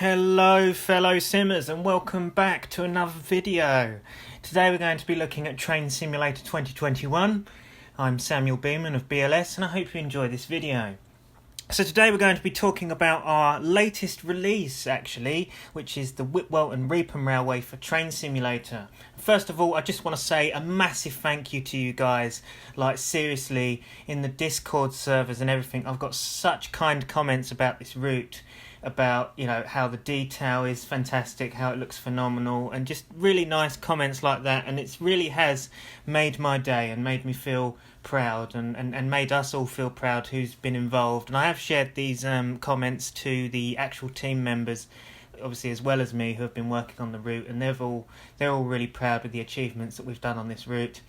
Hello fellow simmers and welcome back to another video. Today we're going to be looking at Train Simulator 2021. I'm Samuel Beeman of BLS and I hope you enjoy this video. So today we're going to be talking about our latest release actually, which is the Whitwell and Reepham Railway for Train Simulator. First of all, I just want to say a massive thank you to you guys. Like seriously, in the Discord servers and everything, I've got such kind comments about this route. About, you know, how the detail is fantastic, how it looks phenomenal, and just really nice comments like that. And it really has made my day and made me feel proud and made us all feel proud who's been involved. And I have shared these comments to the actual team members, obviously as well as me, who have been working on the route, and they're all really proud with the achievements that we've done on this route.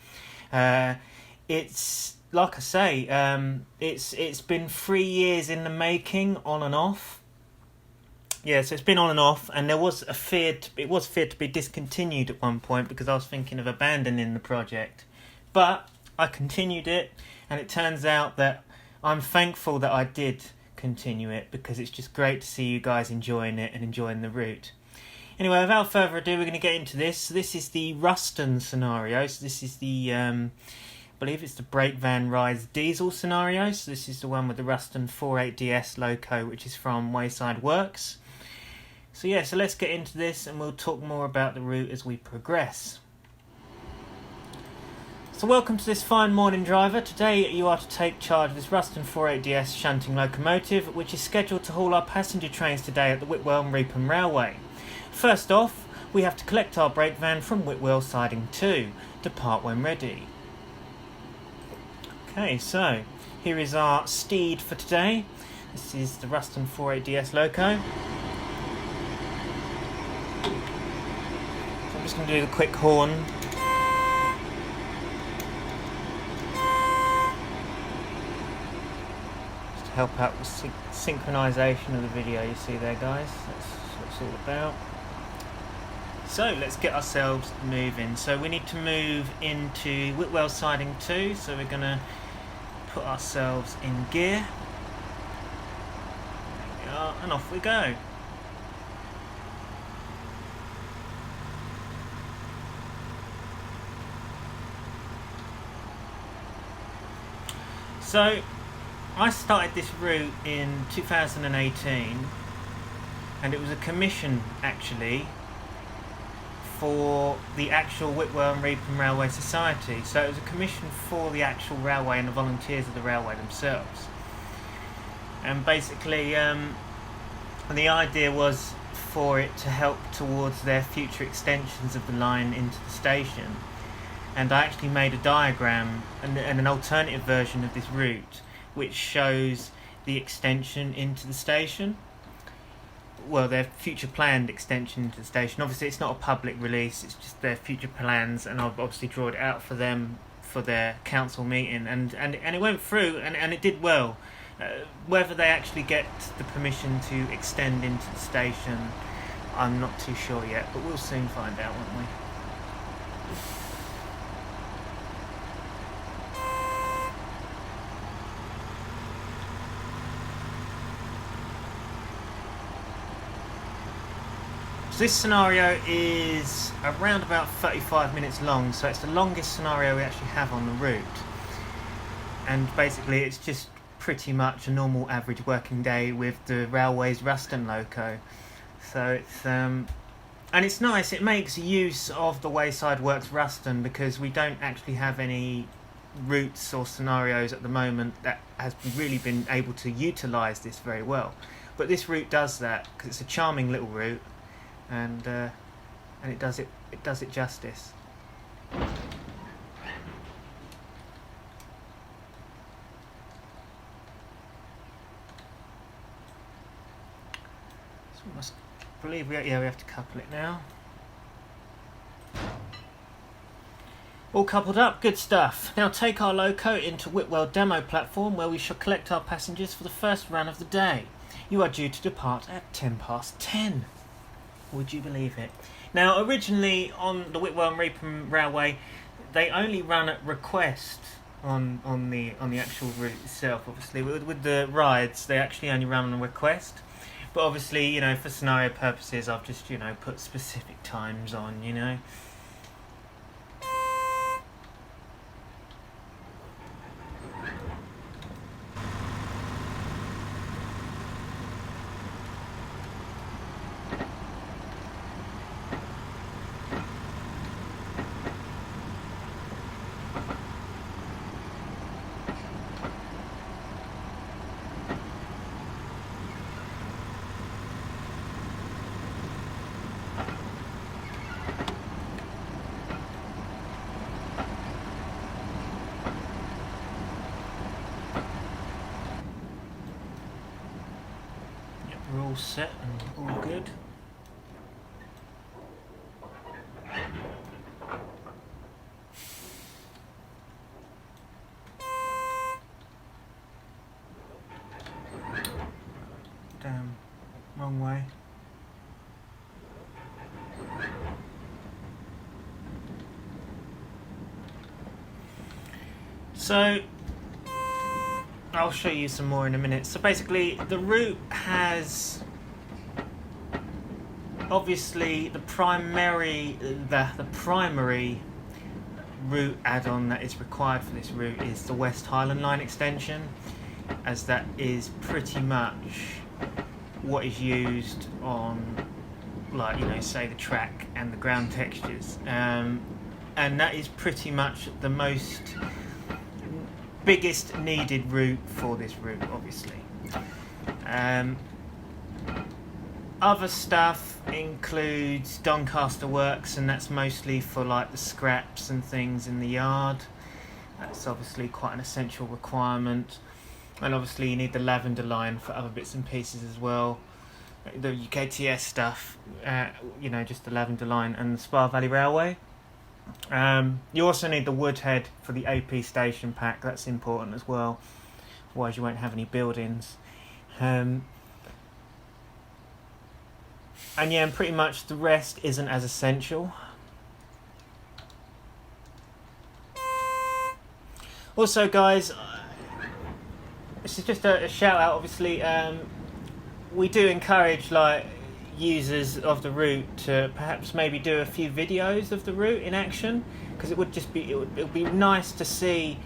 It's like I say, it's been 3 years in the making, on and off. Yeah, so it's been on and off, and it was feared to be discontinued at one point because I was thinking of abandoning the project. But I continued it, and it turns out that I'm thankful that I did continue it because it's just great to see you guys enjoying it and enjoying the route. Anyway, without further ado, we're going to get into this. This is the Ruston scenario. So this is the, I believe it's the brake van rise diesel scenario. So this is the one with the Ruston 48DS loco, which is from Wayside Works. So yeah, so let's get into this and we'll talk more about the route as we progress. So welcome to this fine morning, driver. Today you are to take charge of this Ruston 48DS shunting locomotive, which is scheduled to haul our passenger trains today at the Whitwell and Reepham Railway. First off, we have to collect our brake van from Whitwell Siding 2. Depart when ready. Okay, so here is our steed for today. This is the Ruston 48DS loco. I'm just going to do the quick horn. Just to help out with synchronisation of the video you see there, guys. That's what it's all about. So let's get ourselves moving. So we need to move into Whitwell Siding 2. So we're going to put ourselves in gear. There we are, and off we go. So, I started this route in 2018, and it was a commission, actually, for the actual Whitwell and Reepham Railway Society. So it was a commission for the actual railway and the volunteers of the railway themselves. And basically, the idea was for it to help towards their future extensions of the line into the station. And I actually made a diagram and an alternative version of this route which shows the extension into the station. Well, their future planned extension into the station. Obviously it's not a public release, it's just their future plans, and I've obviously drawn it out for them for their council meeting, and it went through and it did well. Whether they actually get the permission to extend into the station, I'm not too sure yet, but we'll soon find out, won't we? So this scenario is around about 35 minutes long, so it's the longest scenario we actually have on the route. And basically it's just pretty much a normal average working day with the railway's Ruston loco. So it's and it's nice, it makes use of the Wayside Works Ruston because we don't actually have any routes or scenarios at the moment that has really been able to utilise this very well. But this route does that because it's a charming little route. And it does it justice. So we must believe we have to couple it now. All coupled up, good stuff. Now take our loco into Whitwell demo platform where we shall collect our passengers for the first run of the day. You are due to depart at 10:10. Would you believe it? Now, originally on the Whitwell and Reepham Railway, they only run at request on the actual route itself. Obviously, with the rides, they actually only run on request. But obviously, you know, for scenario purposes, I've just, you know, put specific times on, you know. We're all set and all good. Damn, wrong way. So I'll show you some more in a minute. So basically the route has obviously the primary route add-on that is required for this route is the West Highland Line extension, as that is pretty much what is used on, like, you know, say the track and the ground textures, and that is pretty much the biggest needed route for this route, obviously. Other stuff includes Doncaster Works, and that's mostly for like the scraps and things in the yard. That's obviously quite an essential requirement. And obviously you need the Lavender Line for other bits and pieces as well. The UKTS stuff, you know, just the Lavender Line and the Spa Valley Railway. You also need the Woodhead for the AP station pack. That's important as well, otherwise you won't have any buildings. And yeah, and pretty much the rest isn't as essential. Also guys, this is just a shout out, obviously. We do encourage like users of the route to perhaps maybe do a few videos of the route in action, because it would be nice to see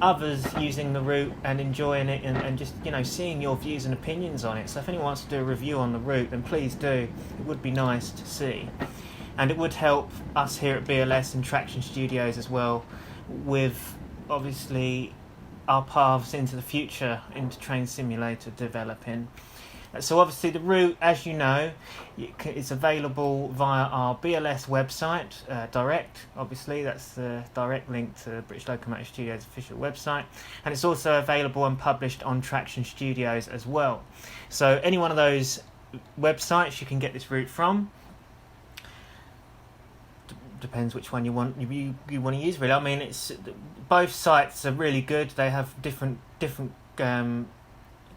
others using the route and enjoying it, and just, you know, seeing your views and opinions on it. So if anyone wants to do a review on the route, then please do. It would be nice to see, and it would help us here at BLS and Traction Studios as well with obviously our paths into the future, into Train Simulator developing. So obviously the route, as you know, is available via our BLS website, direct, obviously, that's the direct link to British Locomotive Studios' official website, and it's also available and published on Traction Studios as well. So any one of those websites you can get this route from. Depends which one you want you want to use, really. I mean, it's both sites are really good. They have different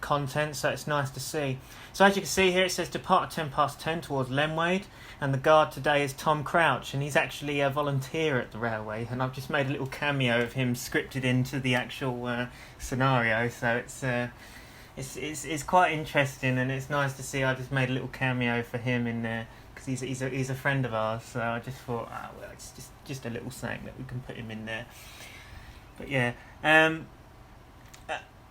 content, so it's nice to see. So as you can see here, it says depart at 10:10 towards Lenwade, and the guard today is Tom Crouch, and he's actually a volunteer at the railway, and I've just made a little cameo of him scripted into the actual scenario. So it's quite interesting, and it's nice to see. I just made a little cameo for him in there, because he's a friend of ours, so I just thought, well, it's just a little saying that we can put him in there. But yeah,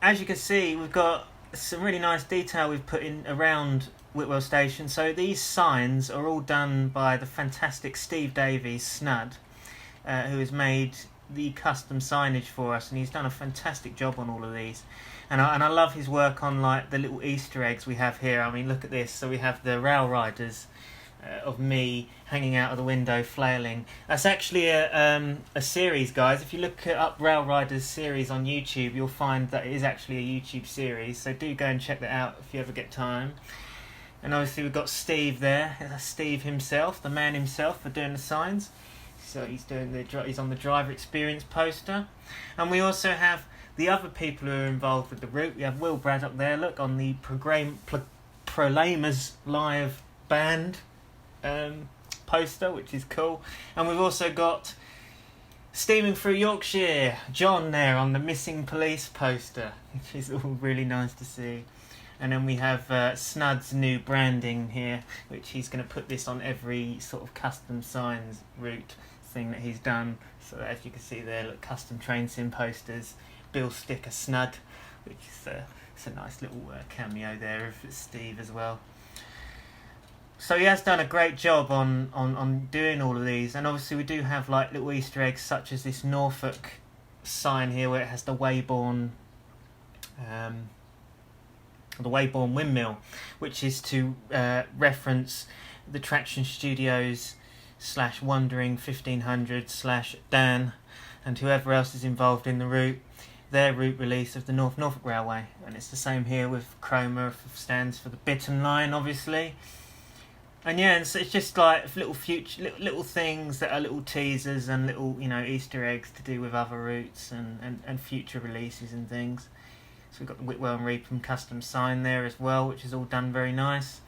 as you can see, we've got some really nice detail we've put in around Whitwell Station. So these signs are all done by the fantastic Steve Davies, Snud, who has made the custom signage for us, and he's done a fantastic job on all of these. And I love his work on like the little Easter eggs we have here. I mean, look at this. So we have the rail riders of me hanging out of the window flailing. That's actually a series, guys. If you look up Rail Riders series on YouTube, you'll find that it is actually a YouTube series, so do go and check that out if you ever get time. And obviously we've got Steve there. That's Steve himself, the man himself, for doing the signs. So he's on the driver experience poster. And we also have the other people who are involved with the route. We have Will Braddock there, look, on the Prolamers Live band poster, which is cool. And we've also got Steaming Through Yorkshire, John there on the Missing Police poster, which is all really nice to see. And then we have Snud's new branding here, which he's going to put this on every sort of custom signs route thing that he's done. So as you can see there, look, custom train sim posters, Bill Sticker Snud, which is it's a nice little cameo there of Steve as well. So he has done a great job on doing all of these, and obviously we do have like little Easter eggs such as this Norfolk sign here where it has the Wayborn windmill, which is to reference the Traction Studios / Wandering 1500 / Dan and whoever else is involved in the route, their route release of the Norfolk Railway. And it's the same here with Chroma, stands for the Bitton line obviously. And yeah, and so it's just like little things that are little teasers and little, you know, Easter eggs to do with other routes and future releases and things. So we've got the Whitwell Reepham custom sign there as well, which is all done very nice.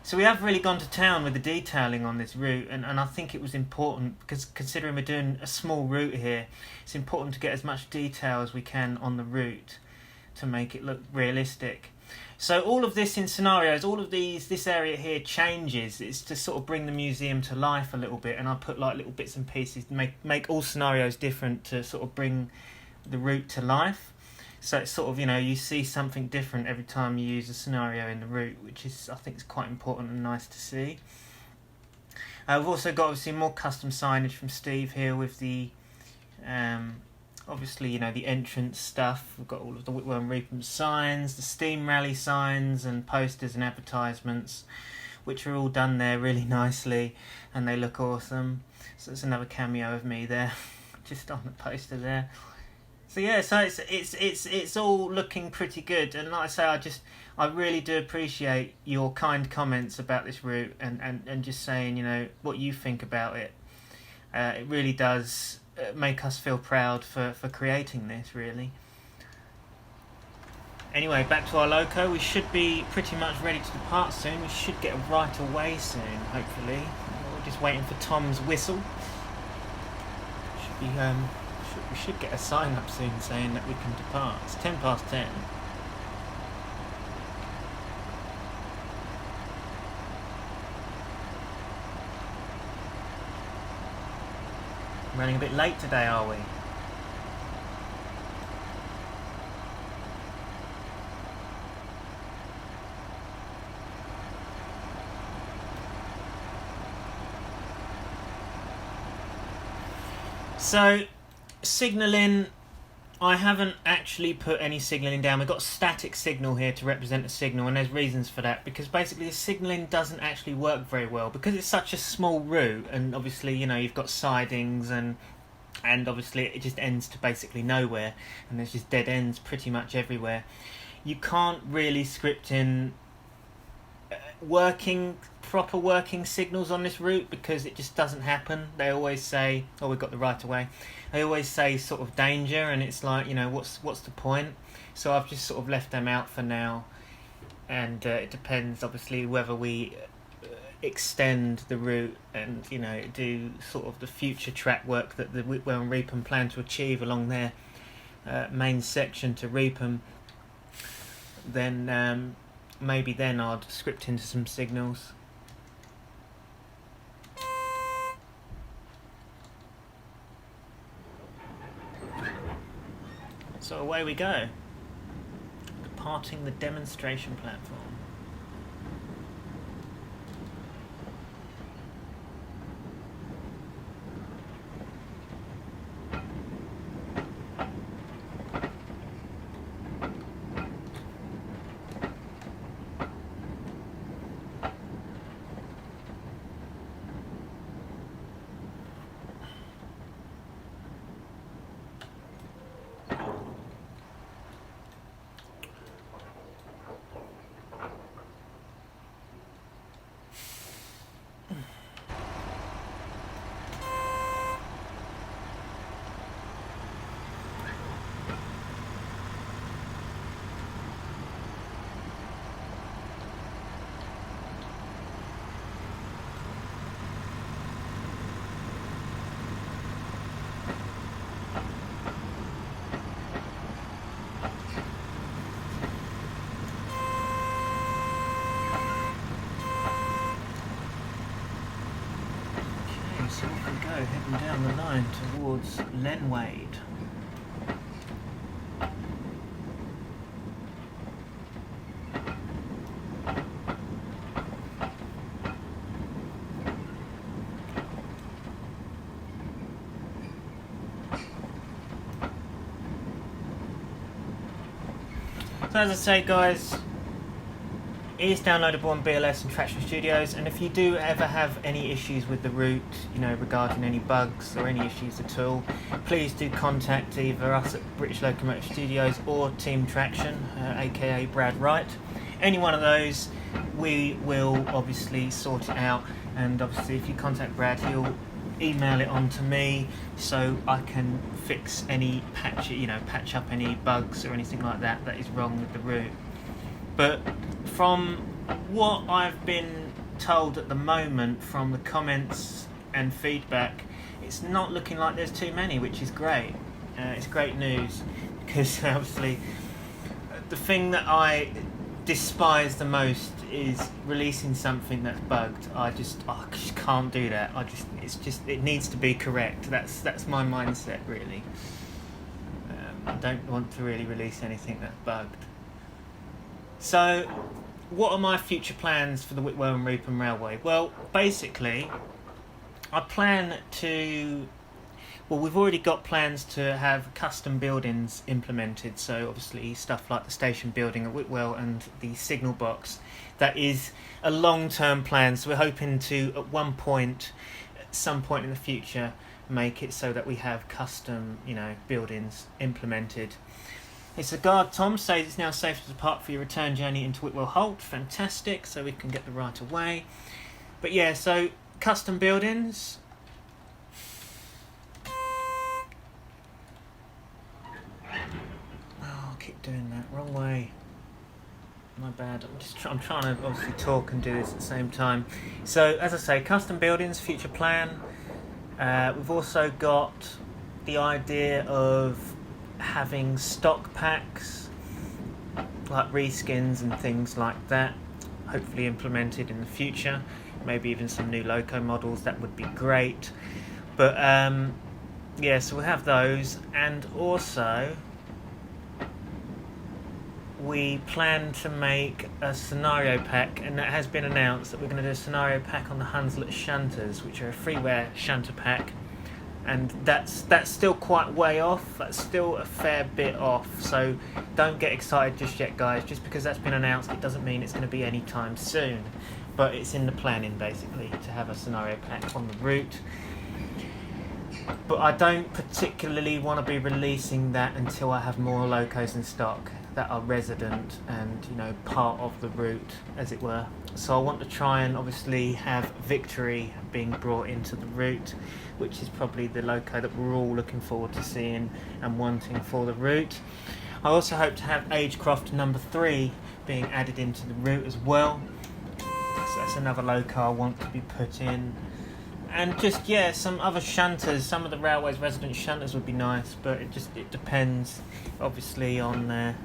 So we have really gone to town with the detailing on this route, and I think it was important because considering we're doing a small route here, it's important to get as much detail as we can on the route to make it look realistic. So all of this in scenarios, all of this area here changes. It's to sort of bring the museum to life a little bit, and I put like little bits and pieces to make all scenarios different to sort of bring the route to life. So it's sort of, you know, you see something different every time you use a scenario in the route, which is, I think, is quite important and nice to see. We've also got obviously more custom signage from Steve here with the, obviously, you know, the entrance stuff. We've got all of the Whitwell and Reepham signs, the steam rally signs and posters and advertisements, which are all done there really nicely, and they look awesome. So it's another cameo of me there, just on the poster there. So yeah, so it's all looking pretty good, and like I say, I really do appreciate your kind comments about this route and just saying, you know, what you think about it. It really does make us feel proud for creating this, really. Anyway, back to our loco. We should be pretty much ready to depart soon. We should get a right away soon, hopefully. We're just waiting for Tom's whistle. Should be we should get a sign up soon saying that we can depart. It's 10:10. Running a bit late today, are we? So, signalling, I haven't actually put any signalling down. We've got static signal here to represent a signal, and there's reasons for that, because basically the signalling doesn't actually work very well because it's such a small route, and obviously, you know, you've got sidings and obviously it just ends to basically nowhere, and there's just dead ends pretty much everywhere. You can't really script in proper working signals on this route because it just doesn't happen. They always say, oh, we've got the right of way. They always say sort of danger, and it's like, you know, what's the point? So I've just sort of left them out for now, and it depends obviously whether we extend the route and, you know, do sort of the future track work that the Whitwell and Reepham plan to achieve along their main section to Reepham. Then maybe then I'd script into some signals. So away we go, departing the demonstration platform. we go, heading down the line towards Lenwade. So as I say guys, it is downloadable on BLS and Traction Studios, and if you do ever have any issues with the route, you know, regarding any bugs or any issues at all, please do contact either us at British Locomotive Studios or Team Traction, aka Brad Wright. Any one of those, we will obviously sort it out, and obviously if you contact Brad, he'll email it on to me so I can fix any patch up any bugs or anything like that that is wrong with the route. But from what I've been told at the moment from the comments and feedback, it's not looking like there's too many, which is great. It's great news, because obviously the thing that I despise the most is releasing something that's bugged. I just can't do that. It needs to be correct. That's my mindset really. I don't want to really release anything that's bugged. So, what are my future plans for the Whitwell and Reepham Railway? Well, basically, I plan to... Well, we've already got plans to have custom buildings implemented, so obviously stuff like the station building at Whitwell and the signal box. That is a long-term plan, so we're hoping to, at some point in the future, make it so that we have custom, buildings implemented. It's a guard. Tom says it's now safe to depart for your return journey into Whitwell Holt. Fantastic, so we can get the right of way. But yeah, so custom buildings. Oh, I keep doing that. Wrong way. My bad. I'm trying to obviously talk and do this at the same time. So, as I say, custom buildings, future plan. We've also got the idea of having stock packs like reskins and things like that, hopefully implemented in the future. Maybe even some new loco models, that would be great. But yeah, so we'll have those, and also we plan to make a scenario pack, and that has been announced that we're going to do a scenario pack on the Hunslet shunters, which are a freeware shunter pack. And that's still quite way off. That's still a fair bit off. So don't get excited just yet, guys. Just because that's been announced, it doesn't mean it's going to be any time soon. But it's in the planning, basically, to have a scenario pack on the route. But I don't particularly want to be releasing that until I have more locos in stock that are resident and, part of the route, as it were. So I want to try and obviously have Victory being brought into the route, which is probably the loco that we're all looking forward to seeing and wanting for the route. I also hope to have Agecroft number 3 being added into the route as well. So that's another loco I want to be put in. And just, yeah, some other shunters, some of the railway's resident shunters would be nice, but it depends obviously on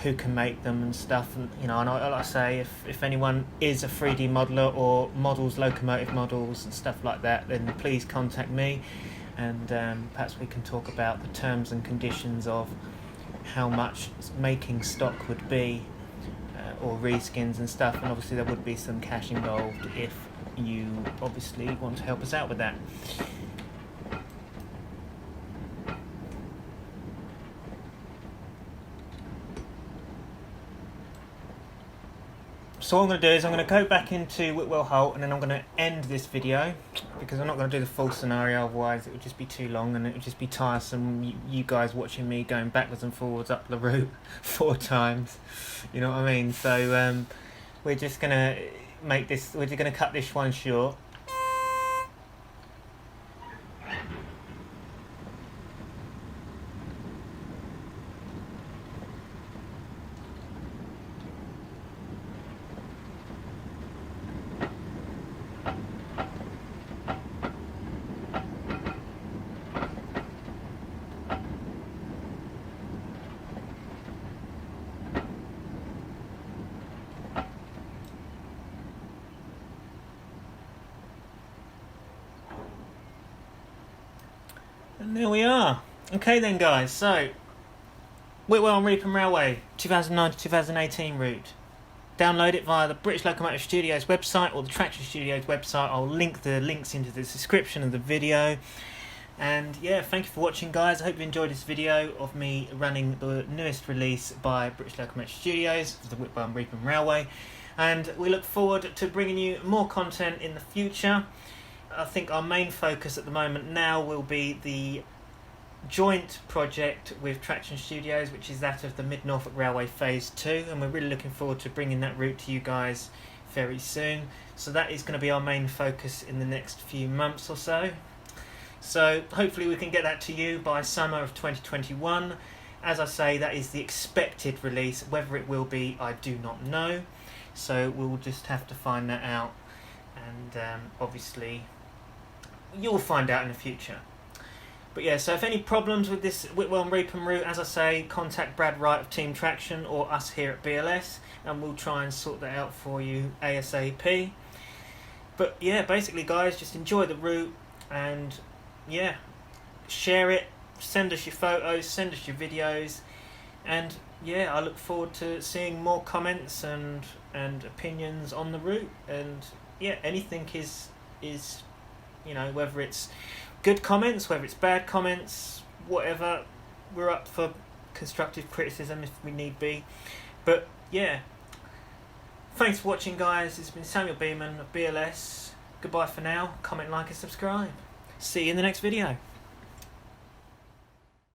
who can make them and stuff. And and like I say, if anyone is a 3D modeler or models locomotive models and stuff like that, then please contact me, and perhaps we can talk about the terms and conditions of how much making stock would be, or reskins and stuff. And obviously there would be some cash involved if you obviously want to help us out with that. So what I'm going to do is I'm going to go back into Whitwell Holt, and then I'm going to end this video, because I'm not going to do the full scenario, otherwise it would just be too long and it would just be tiresome, you guys watching me going backwards and forwards up the route 4 times, you know what I mean? So we're just going to we're just going to cut this one short. And there we are. Okay then guys, so Whitwell Reepham Railway 2009 to 2018 route. Download it via the British Locomotive Studios website or the Traction Studios website. I'll link the links into the description of the video. And yeah, thank you for watching guys. I hope you enjoyed this video of me running the newest release by British Locomotive Studios for the Whitwell Reepham Railway. And we look forward to bringing you more content in the future. I think our main focus at the moment now will be the joint project with Traction Studios, which is that of the Mid Norfolk Railway Phase 2, and we're really looking forward to bringing that route to you guys very soon. So that is going to be our main focus in the next few months or so. So hopefully we can get that to you by summer of 2021. As I say, that is the expected release. Whether it will be, I do not know. So we'll just have to find that out. And obviously you'll find out in the future. But yeah, so if any problems with this Whitwell and Reepham route, as I say, contact Brad Wright of Team Traction or us here at BLS, and we'll try and sort that out for you ASAP. But yeah, basically guys, just enjoy the route and yeah, share it, send us your photos, send us your videos, and yeah, I look forward to seeing more comments and opinions on the route. And yeah, anything is you know, whether it's good comments, whether it's bad comments, whatever, we're up for constructive criticism if we need be. But yeah, thanks for watching guys. It's been Samuel Beeman of BLS. Goodbye for now. Comment, like and subscribe. See you in the next video.